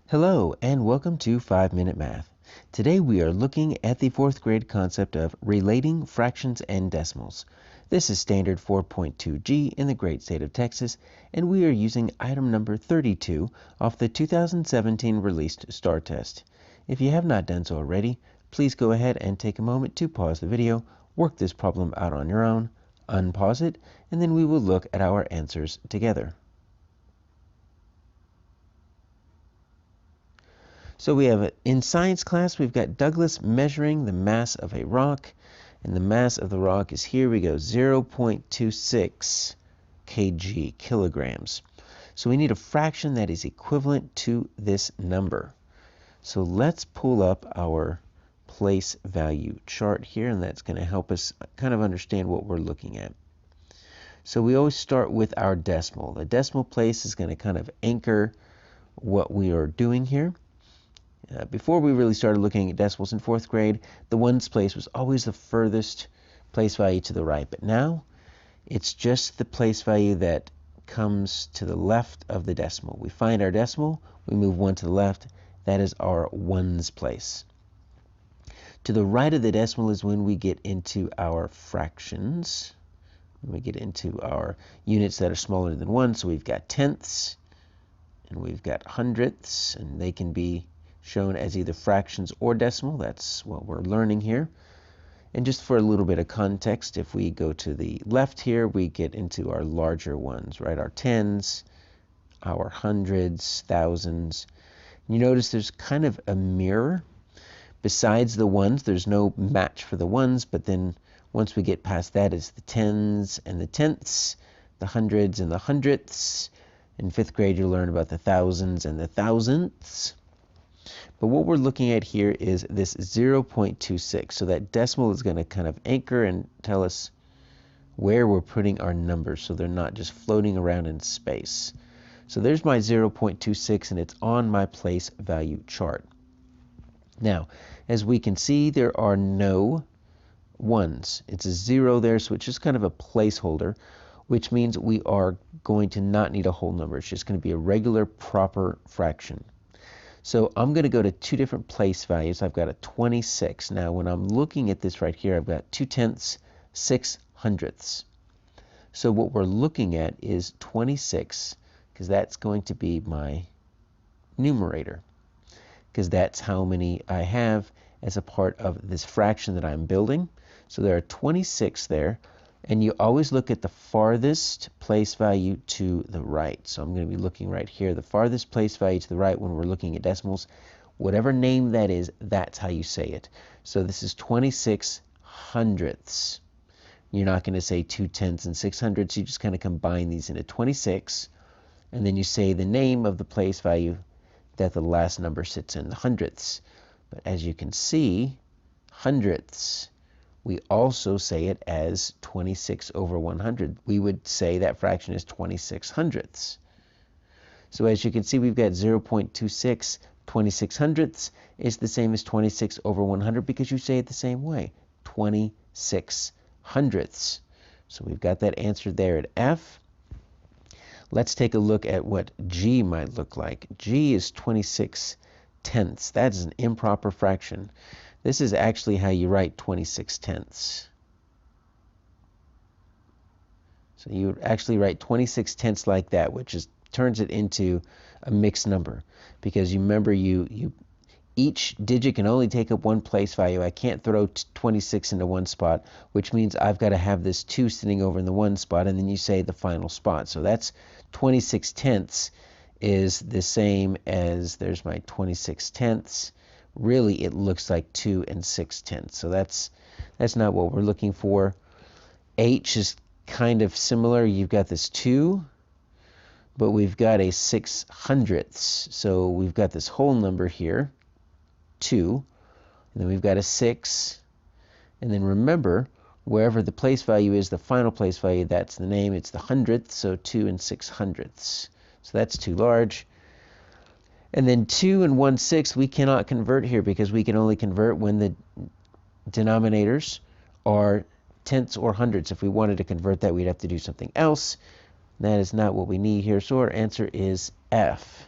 Hello and welcome to 5-Minute Math. Today we are looking at the 4th grade concept of relating fractions and decimals. This is standard 4.2G in the great state of Texas, and we are using item number 32 off the 2017 released STAAR test. If you have not done so already, please go ahead and take a moment to pause the video, work this problem out on your own, unpause it, and then we will look at our answers together. So we have, in science class, we've got Douglas measuring the mass of a rock, and the mass of the rock is, here we go, 0.26 kg, kilograms. So we need a fraction that is equivalent to this number. So let's pull up our place value chart here, and that's going to help us kind of understand what we're looking at. So we always start with our decimal. The decimal place is going to kind of anchor what we are doing here. Before we really started looking at decimals in 4th grade, the ones place was always the furthest place value to the right. But now, it's just the place value that comes to the left of the decimal. We find our decimal, we move one to the left. That is our ones place. To the right of the decimal is when we get into our fractions. When we get into our units that are smaller than 1. So we've got tenths, and we've got hundredths, and they can be shown as either fractions or decimal. That's what we're learning here. And just for a little bit of context, if we go to the left here, we get into our larger ones, right? Our tens, our hundreds, thousands. You notice there's kind of a mirror. Besides the ones, there's no match for the ones, but then once we get past that, it's the tens and the tenths, the hundreds and the hundredths. In 5th grade, you'll learn about the thousands and the thousandths. But what we're looking at here is this 0.26. So that decimal is going to kind of anchor and tell us where we're putting our numbers, so they're not just floating around in space. So there's my 0.26, and it's on my place value chart. Now, as we can see, there are no ones. It's a 0 there, so it's just kind of a placeholder, which means we are going to not need a whole number. It's just going to be a regular proper fraction. So I'm going to go to two different place values. I've got a 26. Now, when I'm looking at this right here, I've got 2 tenths, 6 hundredths. So what we're looking at is 26, because that's going to be my numerator, because that's how many I have as a part of this fraction that I'm building. So there are 26 there. And you always look at the farthest place value to the right. So I'm going to be looking right here, the farthest place value to the right when we're looking at decimals. Whatever name that is, that's how you say it. So this is 26 hundredths. You're not going to say 2 tenths and 6 hundredths. You just kind of combine these into 26. And then you say the name of the place value that the last number sits in, the hundredths. But as you can see, hundredths, we also say it as 26 over 100. We would say that fraction is 26 hundredths. So as you can see, we've got 0.26. 26 hundredths is the same as 26 over 100 because you say it the same way, 26 hundredths. So we've got that answer there at F. Let's take a look at what G might look like. G is 26 tenths. That is an improper fraction. This is actually how you write 26 tenths. So you would actually write 26 tenths like that, which turns it into a mixed number. Because you remember, each digit can only take up one place value. I can't throw 26 into one spot, which means I've got to have this 2 sitting over in the one spot, and then you say the final spot. So that's 26 tenths is the same as, there's my 26 tenths. Really, it looks like 2 and 6 tenths. So that's not what we're looking for. H is kind of similar. You've got this 2, but we've got a 6 hundredths. So we've got this whole number here, 2, and then we've got a 6. And then remember, wherever the place value is, the final place value, that's the name. It's the hundredths, so 2 and 6 hundredths. So that's too large. And then 2 and 1/6 we cannot convert here because we can only convert when the denominators are tenths or hundredths. If we wanted to convert that, we'd have to do something else. That is not what we need here. So our answer is F.